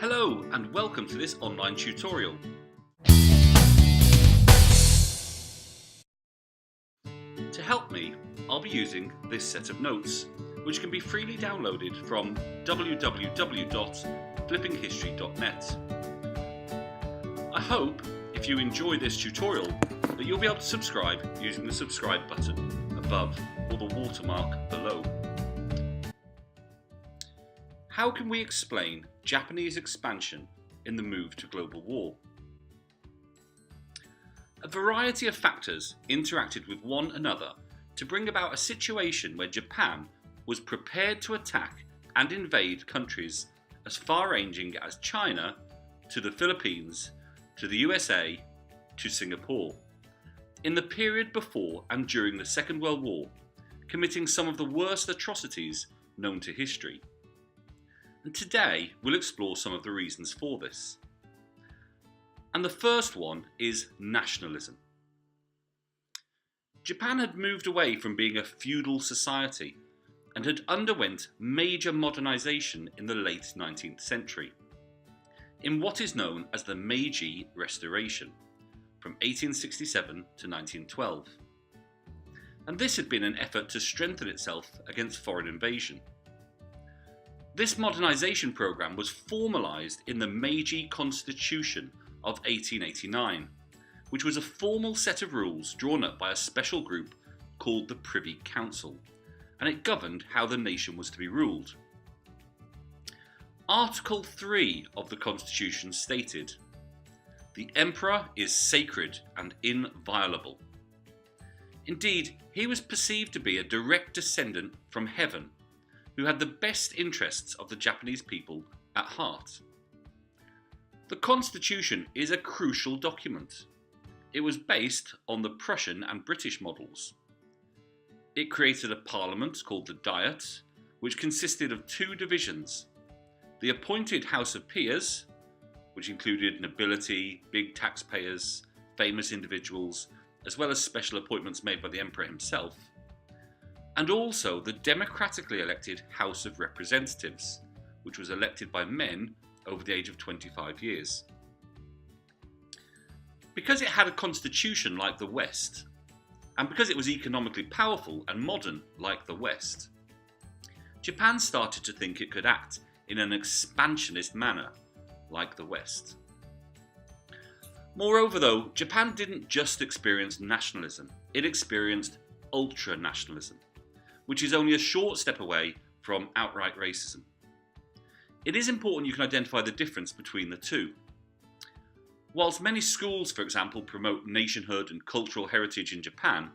Hello and welcome to this online tutorial. To help me, I'll be using this set of notes, which can be freely downloaded from www.flippinghistory.net. I hope, if you enjoy this tutorial, that you'll be able to subscribe using the subscribe button above or the watermark below. How can we explain Japanese expansion in the move to global war? A variety of factors interacted with one another to bring about a situation where Japan was prepared to attack and invade countries as far-ranging as China, to the Philippines, to the USA, to Singapore, in the period before and during the Second World War, committing some of the worst atrocities known to history. And today we'll explore some of the reasons for this. And the first one is nationalism. Japan had moved away from being a feudal society and had underwent major modernization in the late 19th century, in what is known as the Meiji Restoration, from 1867 to 1912. And this had been an effort to strengthen itself against foreign invasion. This modernization program was formalized in the Meiji Constitution of 1889, which was a formal set of rules drawn up by a special group called the Privy Council, and it governed how the nation was to be ruled. Article 3 of the Constitution stated, "The Emperor is sacred and inviolable." Indeed, he was perceived to be a direct descendant from heaven, who had the best interests of the Japanese people at heart. The Constitution is a crucial document. It was based on the Prussian and British models. It created a parliament called the Diet, which consisted of two divisions: the appointed House of Peers, which included nobility, big taxpayers, famous individuals, as well as special appointments made by the Emperor himself, and also the democratically elected House of Representatives, which was elected by men over the age of 25 years. Because it had a constitution like the West, and because it was economically powerful and modern like the West, Japan started to think it could act in an expansionist manner like the West. Moreover though, Japan didn't just experience nationalism, it experienced ultra-nationalism, which is only a short step away from outright racism. It is important you can identify the difference between the two. Whilst many schools, for example, promote nationhood and cultural heritage in Japan,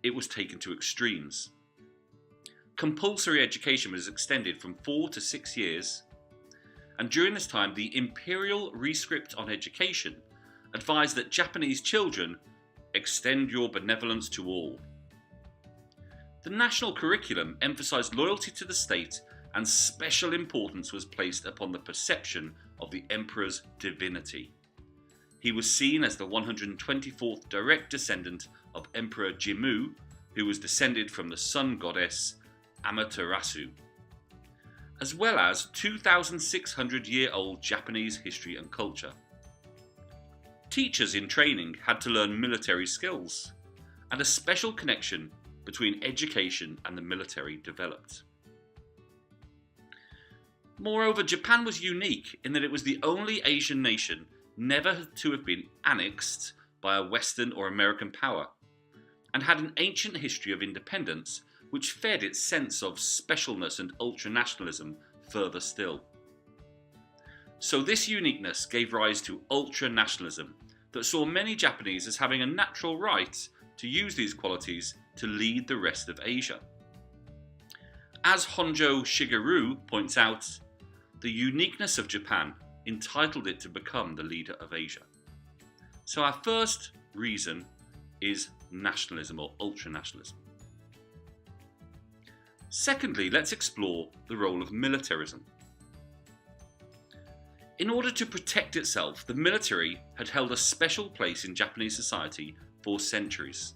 it was taken to extremes. Compulsory education was extended from 4 to 6 years, and during this time the Imperial Rescript on Education advised that Japanese children extend your benevolence to all. The national curriculum emphasised loyalty to the state, and special importance was placed upon the perception of the emperor's divinity. He was seen as the 124th direct descendant of Emperor Jimmu, who was descended from the sun goddess Amaterasu, as well as 2,600-year-old Japanese history and culture. Teachers in training had to learn military skills, and a special connection between education and the military developed. Moreover, Japan was unique in that it was the only Asian nation never to have been annexed by a Western or American power, and had an ancient history of independence which fed its sense of specialness and ultranationalism further still. So this uniqueness gave rise to ultranationalism that saw many Japanese as having a natural right to use these qualities to lead the rest of Asia. As Honjo Shigeru points out, the uniqueness of Japan entitled it to become the leader of Asia. So our first reason is nationalism or ultranationalism. Secondly, let's explore the role of militarism. In order to protect itself, the military had held a special place in Japanese society for centuries.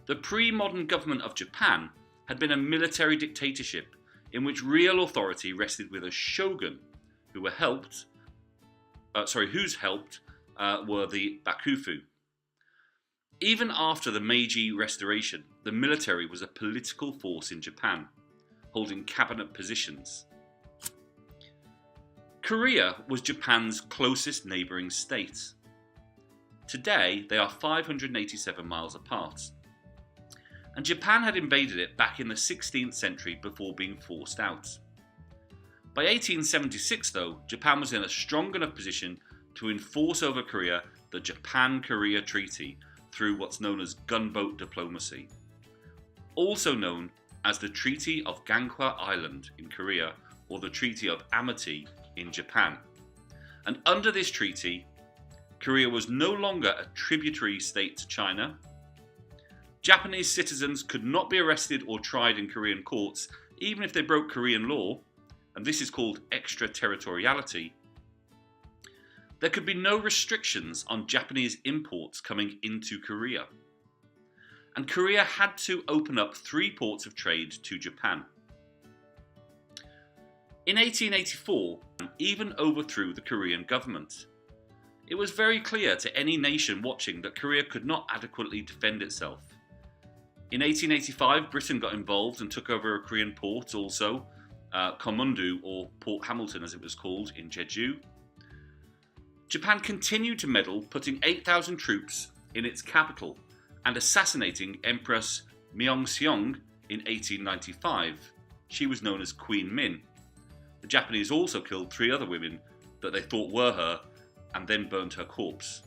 The pre-modern government of Japan had been a military dictatorship in which real authority rested with a shogun, whose helped were the Bakufu. Even after the Meiji Restoration, the military was a political force in Japan, holding cabinet positions. Korea was Japan's closest neighbouring state. Today, they are 587 miles apart. And Japan had invaded it back in the 16th century before being forced out. By 1876, though, Japan was in a strong enough position to enforce over Korea the Japan-Korea Treaty through what's known as gunboat diplomacy, also known as the Treaty of Ganghwa Island in Korea or the Treaty of Amity in Japan. And under this treaty, Korea was no longer a tributary state to China. Japanese citizens could not be arrested or tried in Korean courts, even if they broke Korean law, and this is called extraterritoriality. There could be no restrictions on Japanese imports coming into Korea. And Korea had to open up 3 ports of trade to Japan. In 1884, even overthrew the Korean government. It was very clear to any nation watching that Korea could not adequately defend itself. In 1885, Britain got involved and took over a Korean port also, Komundu, or Port Hamilton as it was called, in Jeju. Japan continued to meddle, putting 8,000 troops in its capital and assassinating Empress Myeongseong in 1895. She was known as Queen Min. The Japanese also killed 3 other women that they thought were her and then burnt her corpse.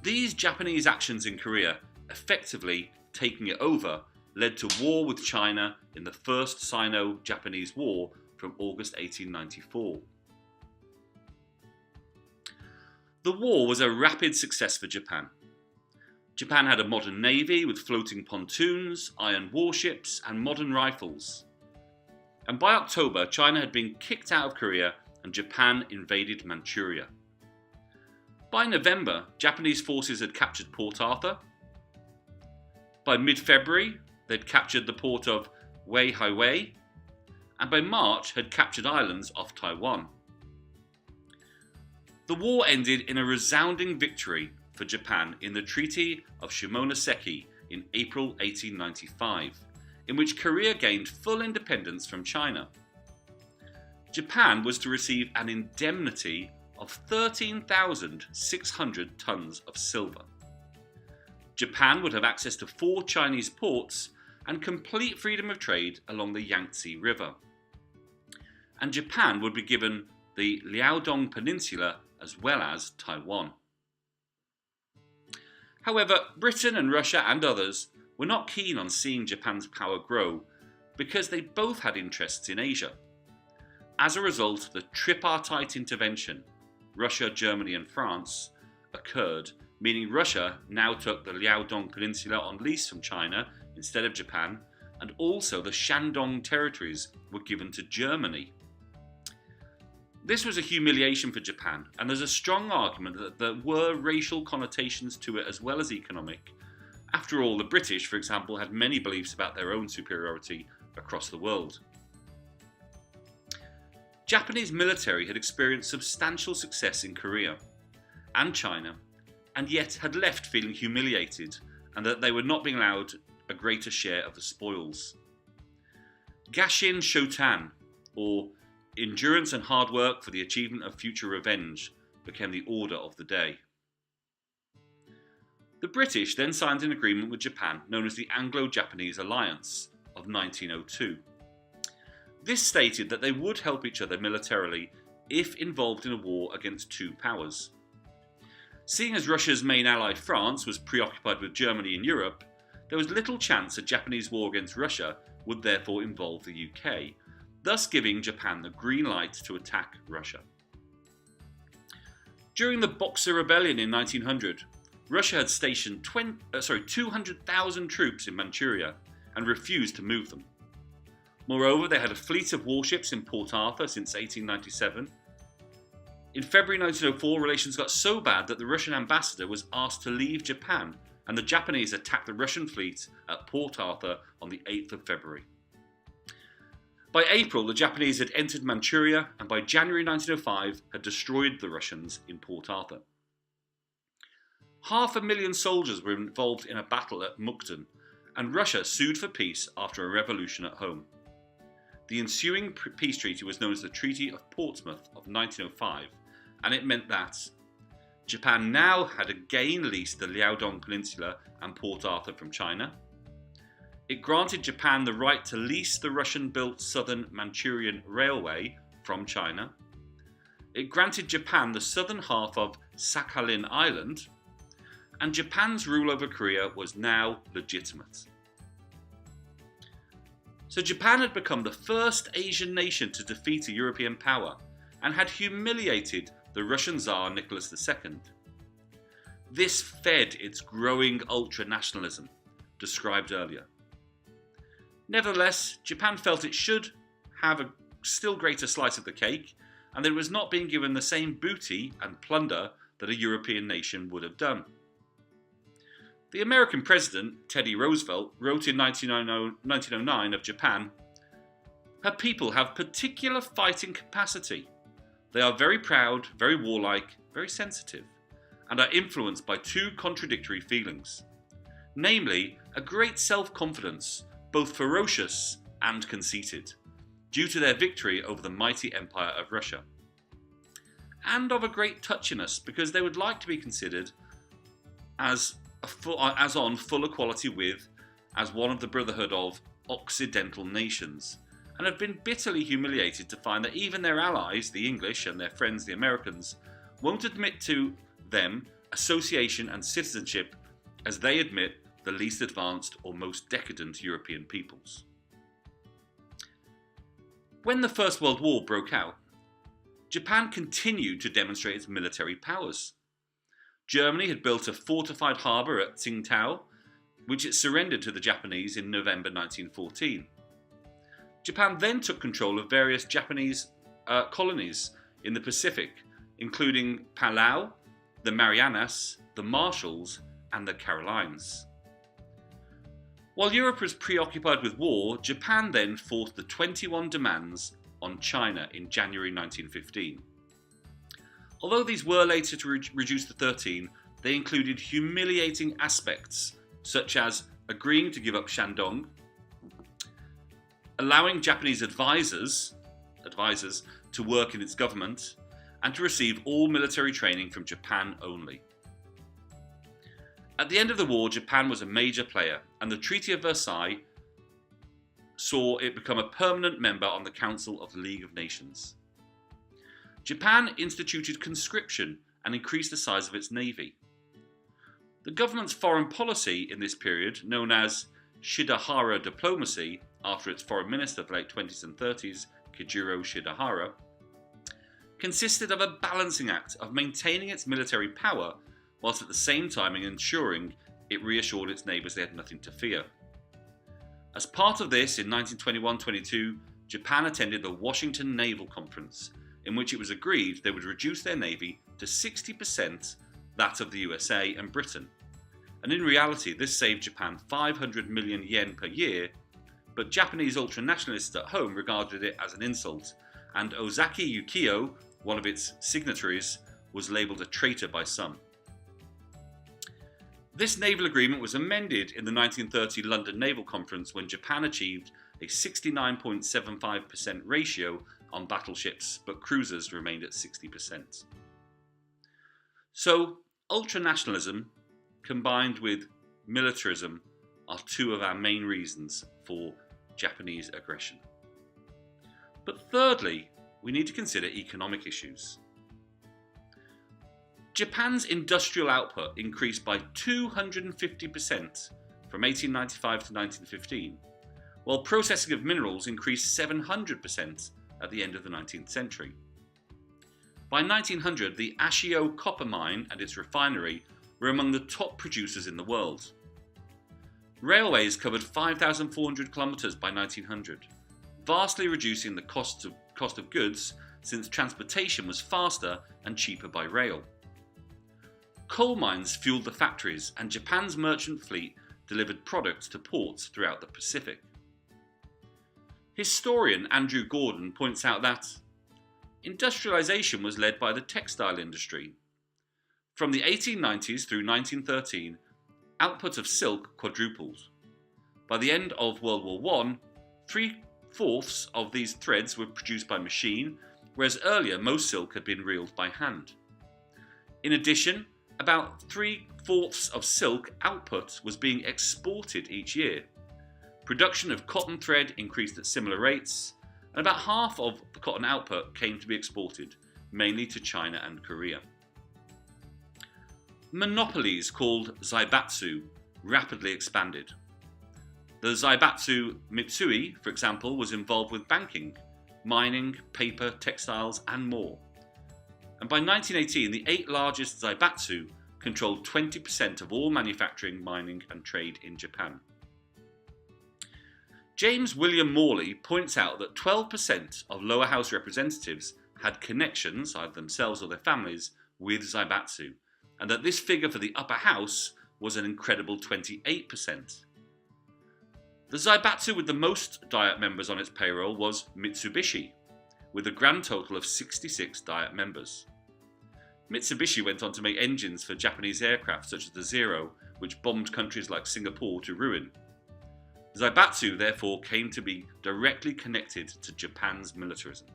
These Japanese actions in Korea, effectively taking it over, led to war with China in the First Sino-Japanese War from August 1894. The war was a rapid success for Japan. Japan had a modern navy with floating pontoons, iron warships, and modern rifles. And by October, China had been kicked out of Korea and Japan invaded Manchuria. By November, Japanese forces had captured Port Arthur. By mid-February, they'd captured the port of Weihaiwei, and by March had captured islands off Taiwan. The war ended in a resounding victory for Japan in the Treaty of Shimonoseki in April 1895, in which Korea gained full independence from China. Japan was to receive an indemnity of 13,600 tons of silver. Japan would have access to 4 Chinese ports and complete freedom of trade along the Yangtze River. And Japan would be given the Liaodong Peninsula as well as Taiwan. However, Britain and Russia and others were not keen on seeing Japan's power grow because they both had interests in Asia. As a result, the tripartite intervention, Russia, Germany and France, occurred, meaning Russia now took the Liaodong Peninsula on lease from China instead of Japan, and also the Shandong territories were given to Germany. This was a humiliation for Japan, and there's a strong argument that there were racial connotations to it as well as economic. After all, the British, for example, had many beliefs about their own superiority across the world. Japanese military had experienced substantial success in Korea and China, and yet had left feeling humiliated and that they were not being allowed a greater share of the spoils. Gashin Shotan, or endurance and hard work for the achievement of future revenge, became the order of the day. The British then signed an agreement with Japan known as the Anglo-Japanese Alliance of 1902. This stated that they would help each other militarily if involved in a war against 2 powers. Seeing as Russia's main ally France was preoccupied with Germany in Europe, there was little chance a Japanese war against Russia would therefore involve the UK, thus giving Japan the green light to attack Russia. During the Boxer Rebellion in 1900, Russia had stationed 200,000 troops in Manchuria and refused to move them. Moreover, they had a fleet of warships in Port Arthur since 1897. In February 1904, relations got so bad that the Russian ambassador was asked to leave Japan, and the Japanese attacked the Russian fleet at Port Arthur on the 8th of February. By April, the Japanese had entered Manchuria, and by January 1905 had destroyed the Russians in Port Arthur. 500,000 soldiers were involved in a battle at Mukden, and Russia sued for peace after a revolution at home. The ensuing peace treaty was known as the Treaty of Portsmouth of 1905, and it meant that Japan now had again leased the Liaodong Peninsula and Port Arthur from China. It granted Japan the right to lease the Russian-built Southern Manchurian Railway from China. It granted Japan the southern half of Sakhalin Island, and Japan's rule over Korea was now legitimate. So Japan had become the first Asian nation to defeat a European power and had humiliated the Russian Tsar Nicholas II. This fed its growing ultra-nationalism, described earlier. Nevertheless, Japan felt it should have a still greater slice of the cake, and that it was not being given the same booty and plunder that a European nation would have done. The American president, Teddy Roosevelt, wrote in 1909 of Japan, "Her people have particular fighting capacity. They are very proud, very warlike, very sensitive, and are influenced by two contradictory feelings, namely, a great self-confidence, both ferocious and conceited, due to their victory over the mighty empire of Russia, and of a great touchiness because they would like to be considered as on full equality with, as one of the brotherhood of, Occidental nations, and have been bitterly humiliated to find that even their allies, the English, and their friends, the Americans, won't admit to them association and citizenship as they admit the least advanced or most decadent European peoples." When the First World War broke out, Japan continued to demonstrate its military powers. Germany had built a fortified harbour at Tsingtao, which it surrendered to the Japanese in November 1914. Japan then took control of various Japanese colonies in the Pacific, including Palau, the Marianas, the Marshalls, and the Carolines. While Europe was preoccupied with war, Japan then forced the 21 demands on China in January 1915. Although these were later to reduce to 13, they included humiliating aspects, such as agreeing to give up Shandong, allowing Japanese advisors to work in its government, and to receive all military training from Japan only. At the end of the war, Japan was a major player, and the Treaty of Versailles saw it become a permanent member on the Council of the League of Nations. Japan instituted conscription and increased the size of its navy. The government's foreign policy in this period, known as Shidahara diplomacy, after its foreign minister of the late 20s and 30s, Kijiro Shidahara, consisted of a balancing act of maintaining its military power whilst at the same time ensuring it reassured its neighbours they had nothing to fear. As part of this, in 1921-22, Japan attended the Washington Naval Conference, in which it was agreed they would reduce their navy to 60% that of the USA and Britain. And in reality, this saved Japan 500 million yen per year, but Japanese ultranationalists at home regarded it as an insult, and Ozaki Yukio, one of its signatories, was labelled a traitor by some. This naval agreement was amended in the 1930 London Naval Conference when Japan achieved a 69.75% ratio on battleships, but cruisers remained at 60%. So, ultranationalism combined with militarism are two of our main reasons for Japanese aggression. But thirdly, we need to consider economic issues. Japan's industrial output increased by 250% from 1895 to 1915, while processing of minerals increased 700% at the end of the 19th century. By 1900, the Ashio copper mine and its refinery were among the top producers in the world. Railways covered 5,400 kilometres by 1900, vastly reducing the cost of goods since transportation was faster and cheaper by rail. Coal mines fueled the factories, and Japan's merchant fleet delivered products to ports throughout the Pacific. Historian Andrew Gordon points out that industrialisation was led by the textile industry. From the 1890s through 1913, output of silk quadrupled. By the end of World War I, 3/4 of these threads were produced by machine, whereas earlier most silk had been reeled by hand. In addition, about 3/4 of silk output was being exported each year. Production of cotton thread increased at similar rates, and about half of the cotton output came to be exported, mainly to China and Korea. Monopolies called zaibatsu rapidly expanded. The Zaibatsu Mitsui, for example, was involved with banking, mining, paper, textiles, and more. And by 1918, the 8 largest Zaibatsu controlled 20% of all manufacturing, mining, and trade in Japan. James William Morley points out that 12% of lower house representatives had connections, either themselves or their families, with Zaibatsu, and that this figure for the upper house was an incredible 28%. The Zaibatsu with the most Diet members on its payroll was Mitsubishi, with a grand total of 66 Diet members. Mitsubishi went on to make engines for Japanese aircraft such as the Zero, which bombed countries like Singapore to ruin. Zaibatsu therefore came to be directly connected to Japan's militarism.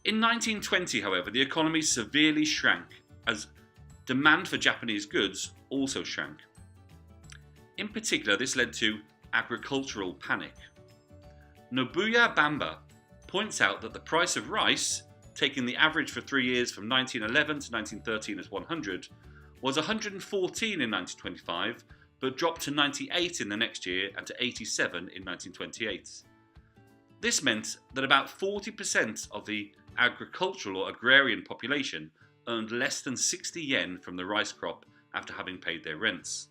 In 1920, however, the economy severely shrank as demand for Japanese goods also shrank. In particular, this led to agricultural panic. Nobuya Bamba points out that the price of rice, taking the average for 3 years from 1911 to 1913 as 100, was 114 in 1925, but dropped to 98 in the next year and to 87 in 1928. This meant that about 40% of the agricultural or agrarian population earned less than 60 yen from the rice crop after having paid their rents.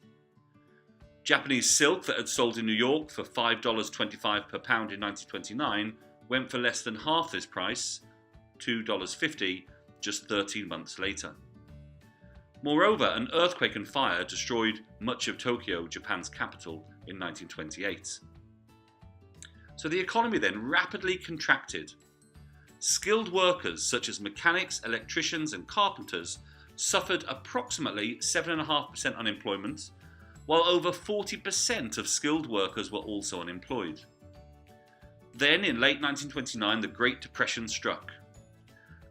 Japanese silk that had sold in New York for $5.25 per pound in 1929 went for less than half this price, $2.50, just 13 months later. Moreover, an earthquake and fire destroyed much of Tokyo, Japan's capital, in 1928. So the economy then rapidly contracted. Skilled workers such as mechanics, electricians and carpenters suffered approximately 7.5% unemployment, while over 40% of skilled workers were also unemployed. Then, in late 1929, the Great Depression struck.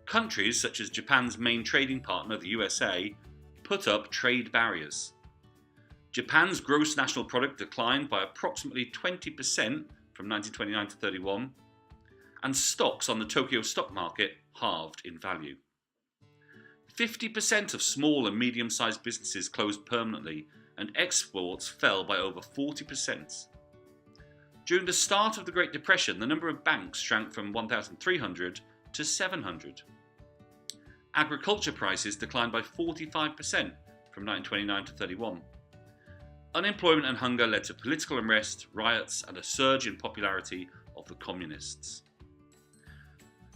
Countries such as Japan's main trading partner, the USA, put up trade barriers. Japan's gross national product declined by approximately 20% from 1929 to 31, and stocks on the Tokyo stock market halved in value. 50% of small and medium-sized businesses closed permanently, and exports fell by over 40%. During the start of the Great Depression, the number of banks shrank from 1,300 to 700. Agriculture prices declined by 45% from 1929 to 31. Unemployment and hunger led to political unrest, riots, and a surge in popularity of the communists.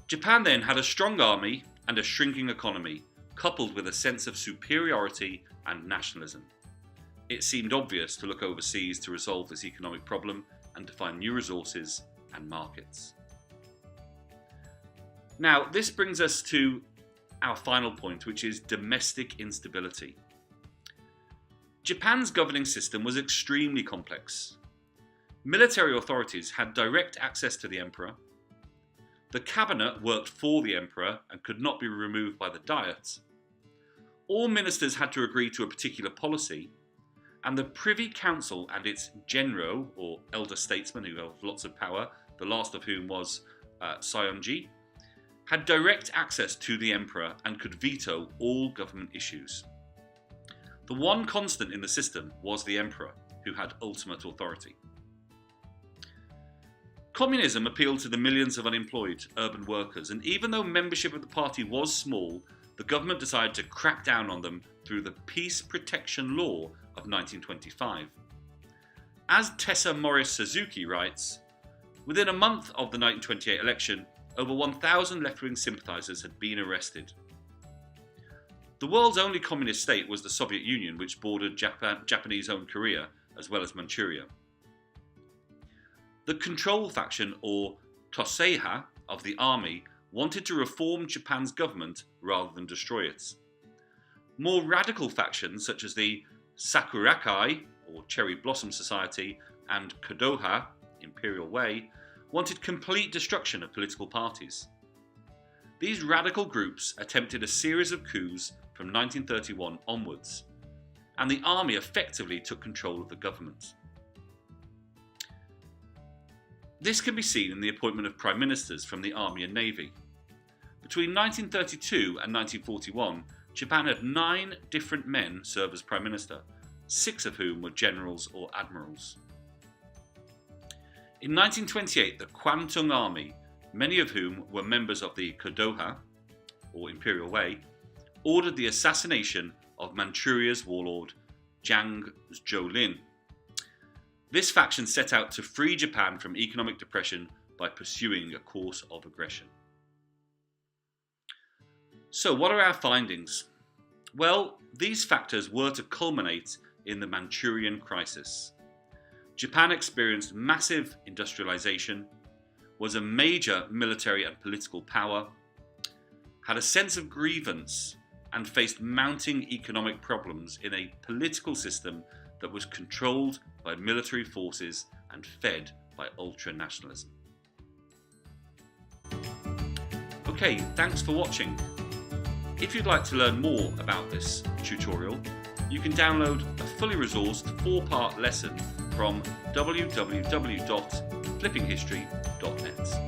Japan then had a strong army and a shrinking economy, coupled with a sense of superiority and nationalism. It seemed obvious to look overseas to resolve this economic problem and to find new resources and markets. Now, this brings us to our final point, which is domestic instability. Japan's governing system was extremely complex. Military authorities had direct access to the emperor. The cabinet worked for the emperor and could not be removed by the diet. All ministers had to agree to a particular policy, and the Privy Council and its genro, or elder statesmen who held lots of power, the last of whom was Saionji, had direct access to the emperor and could veto all government issues. The one constant in the system was the emperor, who had ultimate authority. Communism appealed to the millions of unemployed urban workers, and even though membership of the party was small, the government decided to crack down on them through the Peace Protection Law of 1925. As Tessa Morris Suzuki writes, within a month of the 1928 election, over 1,000 left-wing sympathisers had been arrested. The world's only communist state was the Soviet Union, which bordered Japanese-owned Korea as well as Manchuria. The control faction, or Toseiha, of the army wanted to reform Japan's government rather than destroy it. More radical factions such as the Sakurakai, or Cherry Blossom Society, and Kodoha, Imperial Way, wanted complete destruction of political parties. These radical groups attempted a series of coups from 1931 onwards, and the army effectively took control of the government. This can be seen in the appointment of prime ministers from the army and navy. Between 1932 and 1941, Japan had 9 different men serve as prime minister, 6 of whom were generals or admirals. In 1928, the Kwantung Army, many of whom were members of the Kodoha, or Imperial Way, ordered the assassination of Manchuria's warlord Jiang Zhou-lin. This faction set out to free Japan from economic depression by pursuing a course of aggression. So what are our findings? Well, these factors were to culminate in the Manchurian crisis. Japan experienced massive industrialization, was a major military and political power, had a sense of grievance, and faced mounting economic problems in a political system that was controlled by military forces and fed by ultra-nationalism. Okay, thanks for watching. If you'd like to learn more about this tutorial, you can download a fully resourced 4-part lesson from www.flippinghistory.net.